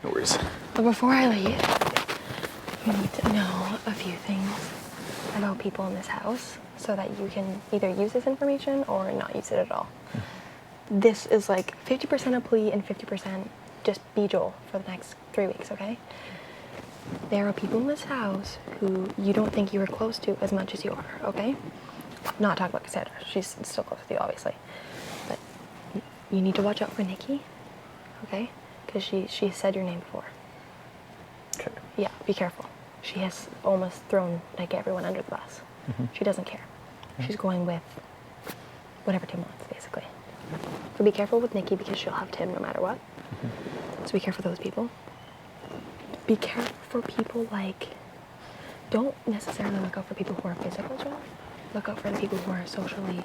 No worries. But before I leave, you need to know a few things about people in this house so that you can either use this information or not use it at all. This is like 50% a plea and 50% just be Joel for the next 3 weeks, okay? There are people in this house who you don't think you are close to as much as you are, okay? Not talking about Cassandra. She's still close with you, obviously. But you need to watch out for Nikki, okay? Because she said your name before. Okay. Yeah, be careful. She has almost thrown like everyone under the bus. She doesn't care. She's going with whatever Tim wants, basically. So be careful with Nikki because she'll have Tim no matter what. So be careful of those people. Be careful for people like, don't necessarily look out for people who are physical, Joel. Look out for the people who are socially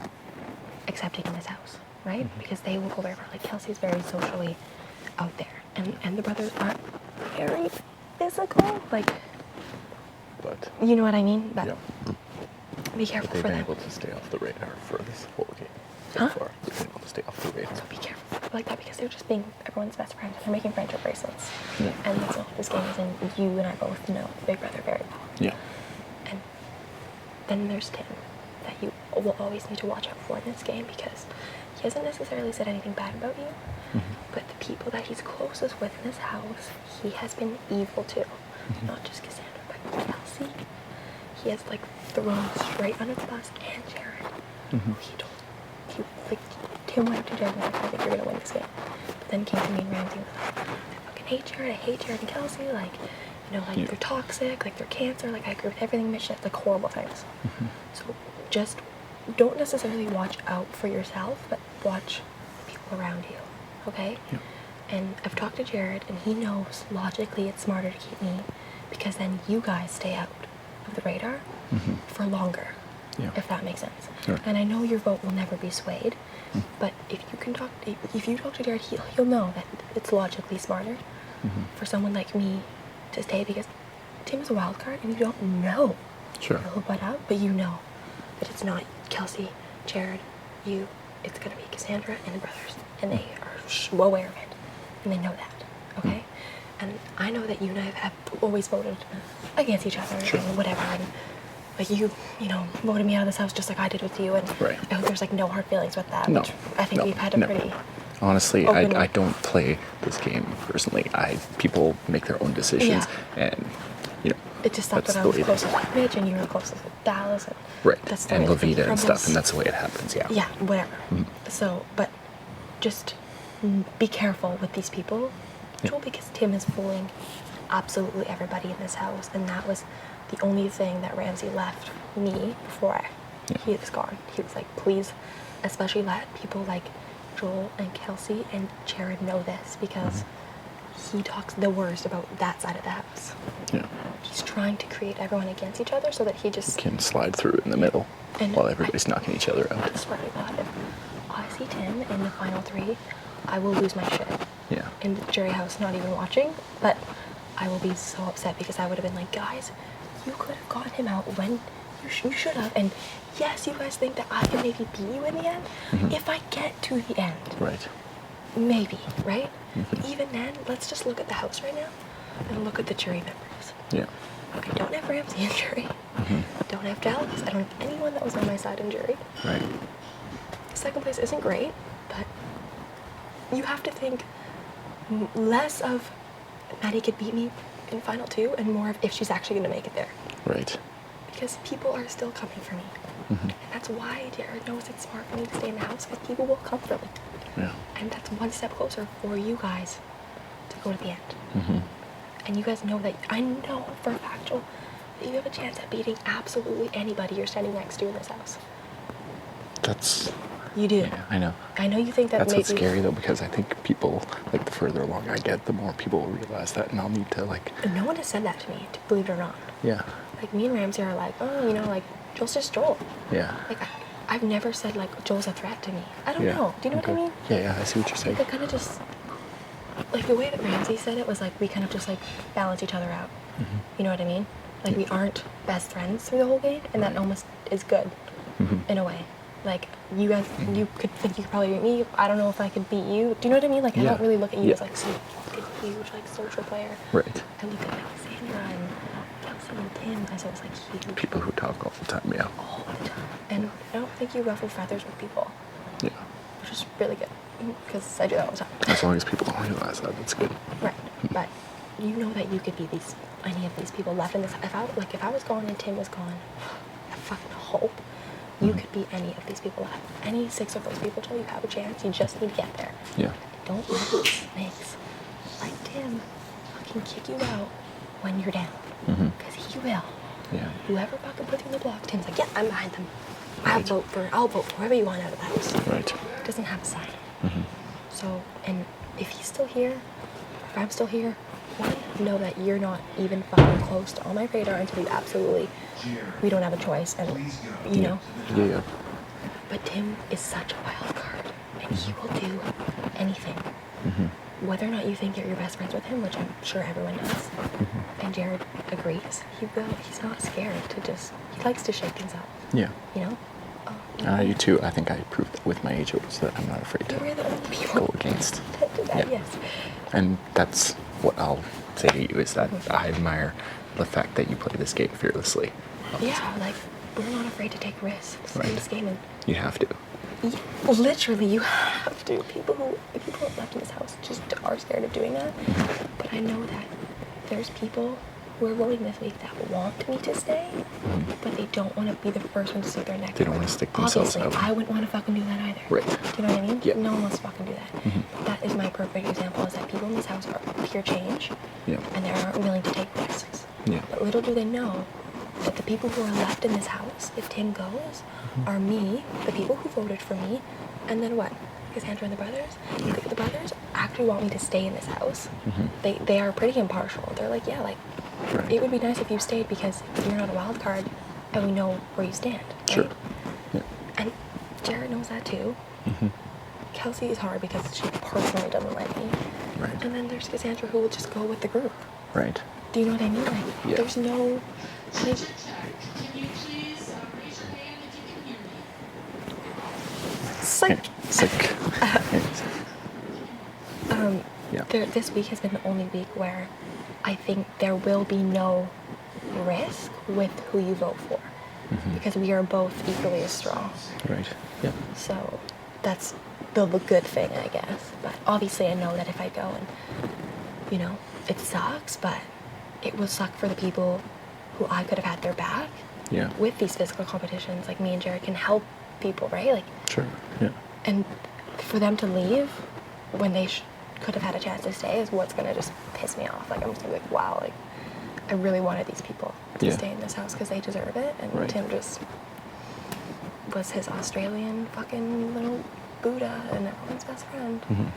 accepting in this house, right? Because they will go very far. Like Kelsey's very socially out there. And the brothers aren't very physical, like, But you know what I mean? But yeah. be careful They've for been them. able to stay off the radar for this whole game so Huh? far. They've been able to stay off the radar. So be careful for people like that because they're just being everyone's best friend. They're making friendship bracelets. Yeah. And that's all this game is in. You and I both know Big Brother very well. Yeah. And then there's Tim that you will always need to watch out for in this game because he hasn't necessarily said anything bad about you, but the people that he's closest with in this house, he has been evil to. Not just Cassandra, but Kelsey. He has like thrown straight under the bus and Jared. Tim went up to Jared and was like, I think you're gonna win this game. But then came to me and Ramsey and was like, I fucking hate Jared, I hate Jared and Kelsey, like, you know, like they're toxic, like they're cancer, like I agree with everything Mitch said, like horrible things. So just don't necessarily watch out for yourself, but watch the people around you, okay? Yeah. And I've talked to Jared and he knows logically it's smarter to keep me because then you guys stay out of the radar for longer. Yeah. If that makes sense. Sure. And I know your vote will never be swayed, but if you talk to Jared, he'll know that it's logically smarter for someone like me to stay because Tim is a wild card and you don't know Sure. who'll butt out, but you know that it's not Kelsey, Jared, you. It's gonna be Cassandra and the brothers, and they are aware of it, and they know that. Okay. And I know that you and I have always voted against each other and whatever, and like you know, voted me out of this house just like I did with you, and Right. I hope there's like no hard feelings with that. No. Which I think we've had a pretty. Honestly, open I don't play this game personally. People make their own decisions, and you know. It just sucked that's that I the was way closest with Mitch and you were closest with Dallas, and Right. that's the And way the Levita and stuff, crumbles. and that's the way it happens. Yeah. Yeah, whatever. So, but just be careful with these people, Joel, because Tim is fooling absolutely everybody in this house, and that was the only thing that Ramsey left me before he was gone. He was like, please, especially let people like Joel and Kelsey and Jared know this because he talks the worst about that side of the house. Yeah. He's trying to create everyone against each other so that he just Can slide through in the middle And while everybody's knocking each other out. I swear to God, if I see Tim in the final three, I will lose my shit. Yeah. In the jury house, not even watching, but I will be so upset because I would have been like, guys, you could have gotten him out when you should have. And yes, you guys think that I can maybe beat you in the end. If I get to the end, Right. maybe, right? But even then, let's just look at the house right now and look at the jury members. Yeah. I don't have Ramsey in jury. Don't have Dallas. I don't have anyone that was on my side in jury. Right. Second place isn't great, but you have to think less of Maddy could beat me in final two and more of if she's actually going to make it there. Right. Because people are still coming for me. And that's why Jared knows it's smart for me to stay in the house because people will come for me. Yeah. And that's one step closer for you guys to go to the end. And you guys know that, I know for a fact, Joel, that you have a chance at beating absolutely anybody you're standing next to in this house. That's. You do. Yeah, I know. I know you think that That's maybe... what's scary though, because I think people, like the further along I get, the more people will realize that, and I'll need to like. No one has said that to me, believe it or not. Yeah. Like me and Ramsey are like, oh, you know, like Joel's just Joel. Yeah. Like I've never said like Joel's a threat to me. I don't Yeah. know. Do you know what I mean? Yeah, yeah, I see what you're saying. They kind of just, like the way that Ramsey said it was like we kind of just like balance each other out. You know what I mean? Like we aren't best friends through the whole game, and that almost is good in a way. Like you guys, you could think you could probably beat me. I don't know if I could beat you. Do you know what I mean? Like I don't really look at you as like some good huge like social player. Right. I look at Alexandra and Kelsey and Tim as those like huge People who talk all the time, yeah. all the time. And I don't think you ruffle feathers with people, Yeah. which is really good because I do that all the time. As long as people don't realize that, that's good. Right. But you know that you could be any of these people left in this. If I was gone and Tim was gone, I fucking hope you could be any of these people left. Any 6 of those people till you have a chance. You just need to get there. Yeah. Don't let these snakes like Tim fucking kick you out when you're down. Because he will. Yeah. Whoever fucking puts you in the block, Tim's like, yeah, I'm behind them. I'll vote for whoever you want out of the house. Right. Doesn't have a sign. So, and if he's still here, if I'm still here, one, know that you're not even fucking close to on my radar until you absolutely, we don't have a choice, and you know. Yeah. But Tim is such a wild card, and he will do anything. Whether or not you think you're your best friends with him, which I'm sure everyone does, and Jared agrees, he will. He's not scared to just. He likes to shake things up. Yeah. You know. You too. I think I proved that with my HOs that I'm not afraid to We're the only people go against. that do that. Yeah. Yes. And that's what I'll say to you is that I admire the fact that you play this game fearlessly. Yeah, like we're not afraid to take risks in Right. this game, and You have to. yeah, literally you have to. People left in this house just are scared of doing that. But I know that there's people who are voting this week that want me to stay, but they don't want to be the first one to stick their neck. They don't out. want to stick themselves Obviously, out. I wouldn't want to fucking do that either. Right. Do you know what I mean? Yeah. No one wants to fucking do that. That is my perfect example. Is that people in this house are pure change, Yeah. and they aren't willing to take risks. Yeah. But little do they know that the people who are left in this house, if Tim goes, are me, the people who voted for me, and then what? Cassandra and the brothers? The brothers actually want me to stay in this house. They are pretty impartial. They're like, yeah, like, Right. it would be nice if you stayed because you're not a wild card and we know where you stand. Right? Sure. Yeah. And Jared knows that too. Kelsey is hard because she personally doesn't like me. Right. And then there's Cassandra who will just go with the group. Right. Do you know what I mean? Like, Yeah. there's no. Like, psych. Sick. Yeah. This week has been the only week where I think there will be no risk with who you vote for. Because we are both equally as strong. Right. Yeah. So that's the good thing, I guess. But obviously, I know that if I go and, you know, it sucks, but it will suck for the people who I could have had their back Yeah. with these physical competitions. Like me and Jared can help people, right? Like, Sure. Yeah. and for them to leave when they could have had a chance to stay is what's gonna just piss me off. Like I'm just gonna be like, wow, like I really wanted these people to Yeah. stay in this house because they deserve it, and Right. Tim just was his Australian fucking little Buddha and everyone's best friend. And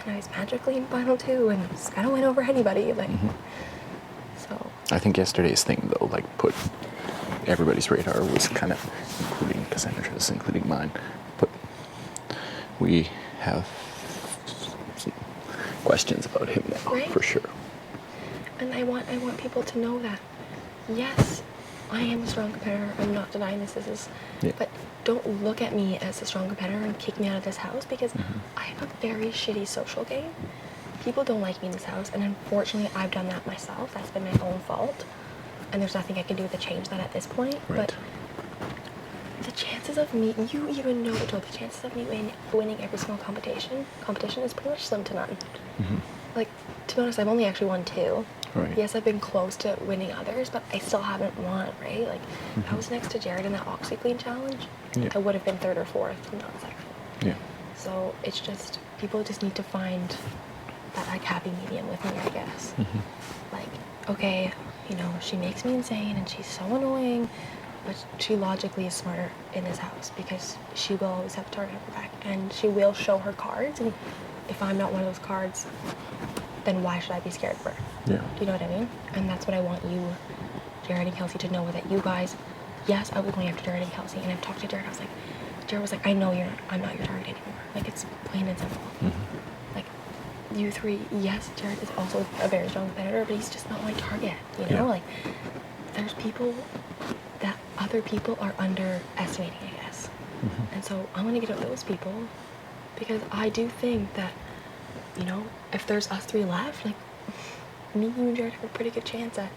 now he's magically in final 2 and he's gotta win over anybody. Like, so I think yesterday's thing though, like put everybody's radar was kind of including Cassandra's, including mine. But we have some questions about him now, Right. for sure. And I want people to know that, yes, I am a strong competitor. I'm not denying this. Yeah. But don't look at me as a strong competitor and kick me out of this house because I have a very shitty social game. People don't like me in this house, and unfortunately, I've done that myself. That's been my own fault, and there's nothing I can do to change that at this point. Right. But the chances of me, you even know, Joel, the chances of me winning every single competition is pretty much slim to none. Like, to be honest, I've only actually won 2. Right. Yes, I've been close to winning others, but I still haven't won, right? Like, I was next to Jared in that OxyClean challenge. Yeah. I would have been 3rd or 4th, not 2nd. Yeah. So it's just, people just need to find that, like, happy medium with me, I guess. Like, okay, you know, she makes me insane and she's so annoying, but she logically is smarter in this house because she will always have a target on her back and she will show her cards, and if I'm not one of those cards, then why should I be scared for her? Yeah. Do you know what I mean? And that's what I want you, Jared and Kelsey, to know, that you guys, yes, I was going after Jared and Kelsey, and I've talked to Jared, Jared was like, I know I'm not your target anymore. Like, it's plain and simple. Like, you 3, yes, Jared is also a very strong competitor, but he's just not my target, you know? Yeah. Like, there's people that other people are underestimating, I guess. And so I'm going to get at those people because I do think that you know, if there's us three left, like, me, you, and Jared have a pretty good chance at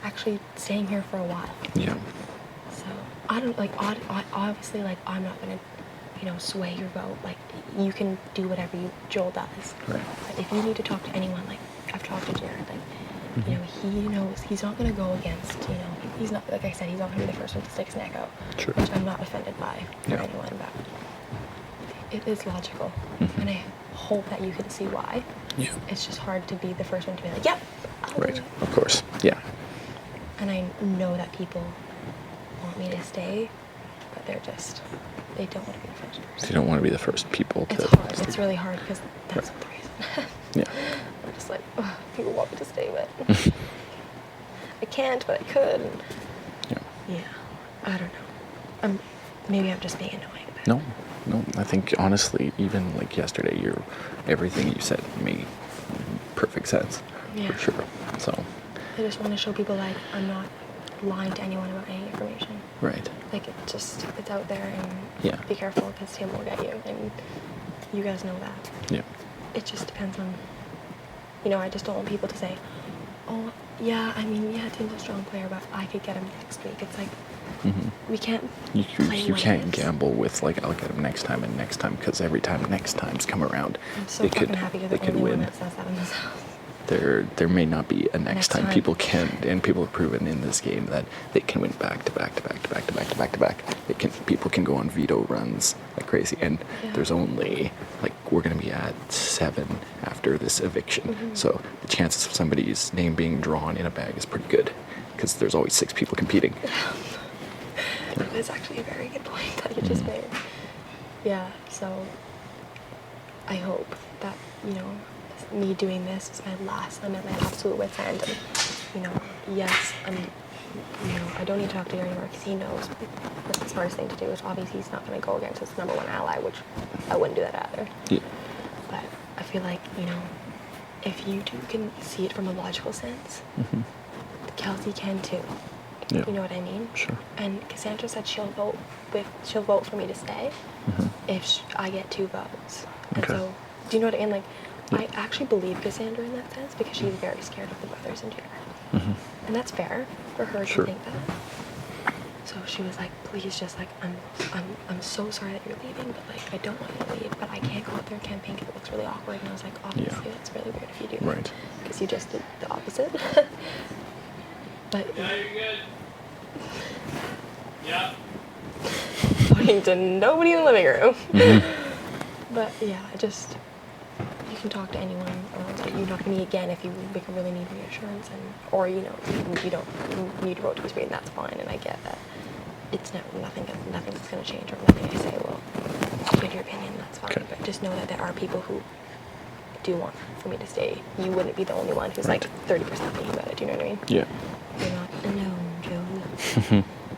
actually staying here for a while. Yeah. So, I don't, like, obviously, like, I'm not gonna, you know, sway your vote. Like, you can do whatever Joel does. Right. But if you need to talk to anyone, like, I've talked to Jared, like, you know, he knows he's not gonna go against, you know, he's not, like I said, he's not gonna be the first one to stick his neck out. Sure. Which I'm not offended by or Yeah. anyone, but it is logical. And I hope that you can see why. Yeah. It's just hard to be the first one to be like, yep. I'll do Right. it." Of course. Yeah. And I know that people want me to stay, but they don't want to be the first person. They don't want to be the first people to. It's hard. It's really hard because that's the reason. Yeah. I'm just like, oh, people want me to stay, but I can't, but I could. Yeah. Yeah, I don't know. Maybe I'm just being annoying. But No. I think honestly, even like yesterday, everything you said made perfect sense. Yeah. For sure. So. I just want to show people like I'm not lying to anyone about any information. Right. Like it's out there, and Yeah. be careful because Tim will get you, and you guys know that. Yeah. It just depends on, you know, I just don't want people to say, oh, yeah, I mean, yeah, Tim's a strong player, but I could get him next week. It's like, we can't play You can't ways. gamble with like I'll get him next time and next time, because every time next times come around, I'm so they fucking could happy you're they the could only one win. that says that in this house. There may not be a next time. time. People can, and people have proven in this game that they can win back to back to back to back to back to back to back. People can go on veto runs like crazy, and Yeah. there's only like we're gonna be at 7 after this eviction, so the chances of somebody's name being drawn in a bag is pretty good, because there's always 6 people competing. That's actually a very good point that you just made. Yeah, so I hope that, you know, me doing this is my last, I'm at my absolute wit's end, and, you know, yes, I don't need to talk to you anymore because he knows that's the smartest thing to do, which obviously he's not going to go against his number one ally, which I wouldn't do that either. Yeah. But I feel like, you know, if you two can see it from a logical sense, Kelsey can too. Yeah. You know what I mean? Sure. And Cassandra said she'll vote for me to stay if I get 2 votes. And Okay. so, do you know what I mean? Like, I actually believe Cassandra in that sense because she's very scared of the brothers and Jared. And that's fair for her Sure. to think that. So she was like, please, just like, I'm so sorry that you're leaving, but like, I don't want you to leave, but I can't go out there and campaign because it looks really awkward. And I was like, obviously, Yeah. that's really weird if you do that. Right. Because you just did the opposite. But Yeah, you're good. Yeah. talking to nobody in the living room. But yeah, you can talk to anyone, or you talk to me again if you really need reassurance, or you know, you don't need to vote to be screened. That's fine, and I get that. It's nothing that's going to change, or nothing I say will change your opinion. That's fine. Okay. But just know that there are people who do want for me to stay. You wouldn't be the only one who's Right. like 30% thinking about it. Do you know what I mean? Yeah. You're not alone, Joe.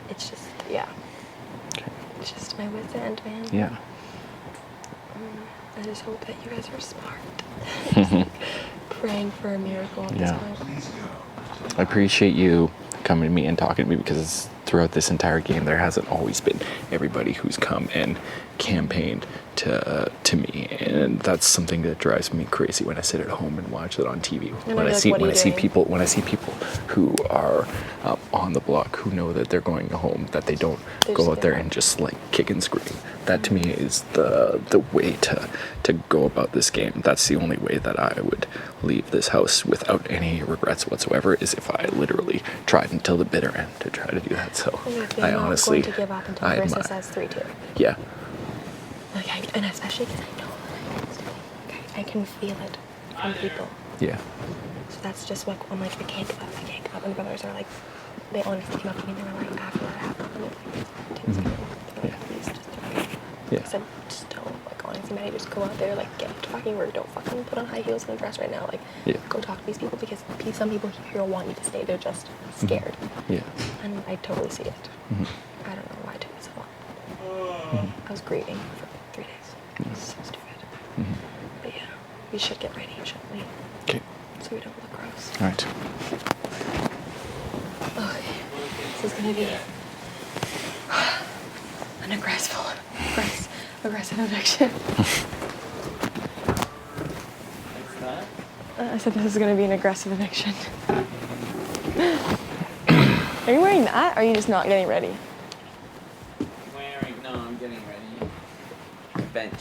It's just, yeah. Okay. It's just my wit's end, man. Yeah. I just hope that you guys are smart. Just, like, praying for a miracle at Yeah. this point. I appreciate you coming to me and talking to me, because throughout this entire game there hasn't always been everybody who's come and campaigned to me, and that's something that drives me crazy when I sit at home and watch it on TV. And When I'd I be see like, "What are you doing?" when I see people who are on the block, who know that they're going home, that they don't They're go just out there there. and just like kick and scream. That to me is the way to go about this game. That's the only way that I would leave this house without any regrets whatsoever, is if I literally tried until the bitter end to try to do that. So I'm I not honestly, going to give up until I Marissa admire- says 3-2. yeah, Like, and especially because I know that I can stay. Like, I can feel it from people. yeah, So that's just like, I'm like, I can't give up. And the brothers are like, they honestly came up to me and they were like, after that happened, I'm like, Tim's gonna, Yeah. please just don't. Yeah. I said, just don't. Like, honestly, Maddy, just go out there, like, get to fucking work. Don't fucking put on high heels and a dress right now. Like, Yeah. go talk to these people because some people here want you to stay. They're just scared. yeah, And I totally see it. I don't know why it took me so long. I was grieving for 3 days. It was so stupid. But yeah, we should get ready, shouldn't we? okay, So we don't look gross. all right. Okay, this is gonna be an aggressive eviction. I said this is gonna be an aggressive eviction. Are you wearing that, or are you just not getting ready? No, I'm getting ready. Bench.